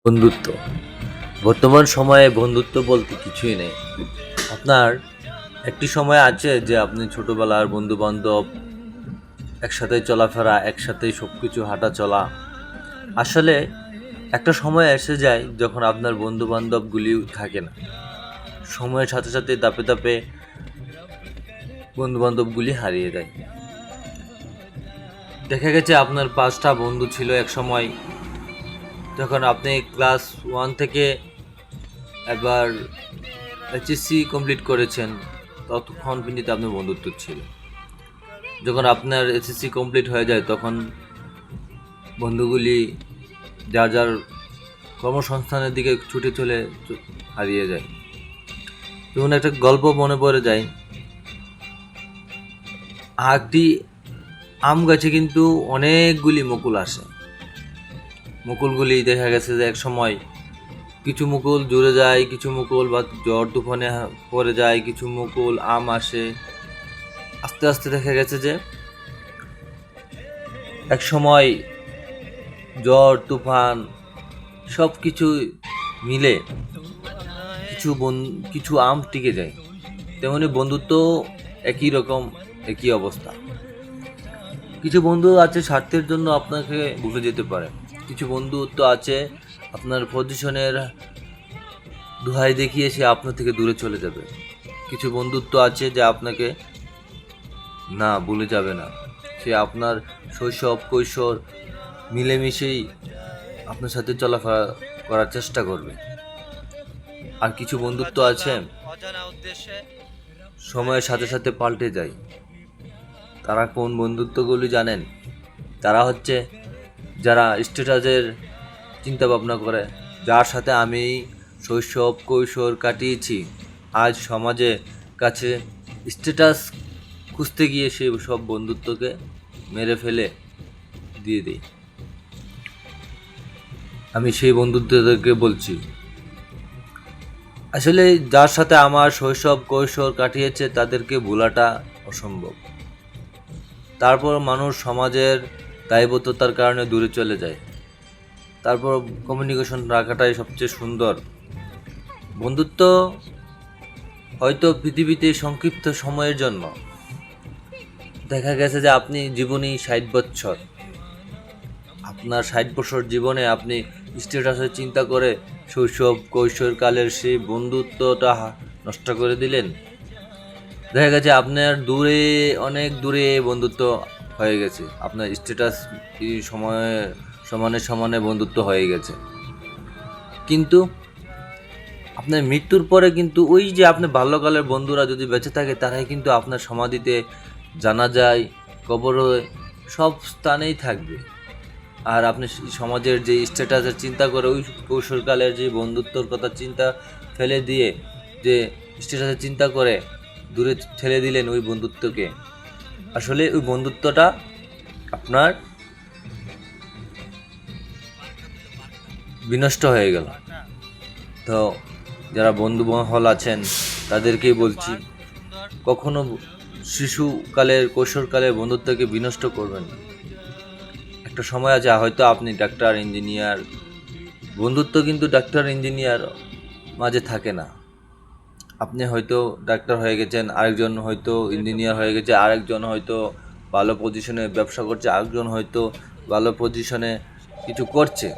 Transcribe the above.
বন্ধুত্ব। বর্তমান সময়ে বন্ধুত্ব বলতে কিছুই নেই। আপনার একটি সময় আছে যে আপনি ছোটবেলার বন্ধু বান্ধব একসাথে চলাফেরা, একসাথেই সব কিছু হাঁটা চলা। আসলে একটা সময় এসে যায় যখন আপনার বন্ধু বান্ধবগুলি থাকে না। সময়ের সাথে সাথে ধাপে ধাপে বন্ধু বান্ধবগুলি হারিয়ে যায়। দেখা গেছে আপনার 5টা বন্ধু ছিল এক সময়, যখন আপনি ক্লাস 1 থেকে এবার এইচএসসি কমপ্লিট করেছেন, ততক্ষণ পর্যন্ত আপনার বন্ধুত্ব ছিল। যখন আপনার এসএসসি কমপ্লিট হয়ে যায় তখন বন্ধুগুলি যার যার কর্মসংস্থানের দিকে ছুটে চলে হারিয়ে যায়। যেমন একটা গল্প মনে পড়ে যায়, একটি আম গাছে কিন্তু অনেকগুলি মুকুল আসে। মুকুলগুলি দেখা গেছে যে এক সময় কিছু মুকুল জুড়ে যায়, কিছু মুকুল বা ঝড় তুফানে পড়ে যায়, কিছু মুকুল আম আসে। আস্তে আস্তে দেখা গেছে যে এক সময় ঝড় তুফান সব কিছু মিলে কিছু আম টিকে যায়। তেমনি বন্ধুত্ব একই রকম, একই অবস্থা। কিছু বন্ধু আছে স্বার্থের জন্য আপনাকে ভুলে যেতে পারে, কিছু বন্ধুত্ব আছে আপনার পজিশনের দোহাই দেখিয়ে সে আপনার থেকে দূরে চলে যাবে। কিছু বন্ধুত্ব আছে যে আপনাকে না ভুলে যাবে না, সে আপনার শৈশব কৈশোর মিলেমিশেই আপনার সাথে চলাফেরা করার চেষ্টা করবে। আর কিছু বন্ধুত্ব আছে সময়ের সাথে সাথে পাল্টে যায়। তারা কোন বন্ধুত্বগুলি জানেন? তারা হচ্ছে যারা স্ট্যাটাসের চিন্তা ভাবনা করে, যার সাথে আমি শৈশব কৈশোর কাটিয়েছি, আজ সমাজে কাছে স্ট্যাটাস খুঁজতে গিয়ে সে সব বন্ধুত্বকে মেরে ফেলে দিয়ে দিই। আমি সেই বন্ধুত্বদেরকে বলছি, আসলে যার সাথে আমার শৈশব কৈশোর কাটিয়েছে তাদেরকে ভোলাটা অসম্ভব। তারপর মানুষ সমাজের দায়বদ্ধতার কারণে দূরে চলে যায়। তারপর কমিউনিকেশন রাখাটাই সবচেয়ে সুন্দর। বন্ধুত্ব হয়তো পৃথিবীতে সংক্ষিপ্ত সময়ের জন্য। দেখা গেছে যে আপনি জীবনী 60 বছর, আপনার 60 বছর জীবনে আপনি স্ট্যাটাসের চিন্তা করে শৈশব কৈশোরকালের সেই বন্ধুত্বটা নষ্ট করে দিলেন। দেখা গেছে আপনার দূরে, অনেক দূরে বন্ধুত্ব হয়ে গেছে, আপনার স্ট্যাটাস সময়ে সমানে সমানে বন্ধুত্ব হয়ে গেছে। কিন্তু আপনার মৃত্যুর পরে কিন্তু ওই যে আপনার বাল্যকালের বন্ধুরা যদি বেঁচে থাকে, তারাই কিন্তু আপনার সমাধিতে, জানাজায়, কবরে, সব স্থানেই থাকবে। আর আপনি সমাজের যে স্ট্যাটাসের চিন্তা করে ওই কৈশোরকালের যে বন্ধুত্বর কথা চিন্তা ফেলে দিয়ে, যে স্ট্যাটাসের চিন্তা করে দূরে ঠেলে দিলেন ওই বন্ধুত্বকে, আসলে ওই বন্ধুত্বটা আপনার বিনষ্ট হয়ে গেল। তো যারা বন্ধু মহল আছেন তাদেরকেই বলছি, কখনো শিশুকালের কৈশোরকালের বন্ধুত্বকে বিনষ্ট করবেন না। একটা সময় আছে হয়তো আপনি ডাক্তার ইঞ্জিনিয়ার, বন্ধুত্ব কিন্তু ডাক্তার ইঞ্জিনিয়ার মাঝে থাকে না। আপনি হয়তো ডাক্তার হয়ে গেছেন, আরেকজন হয়তো ইঞ্জিনিয়ার হয়ে গেছে, আরেকজন হয়তো ভালো পজিশনে ব্যবসা করছে, আরেকজন হয়তো ভালো পজিশনে কিছু করছে।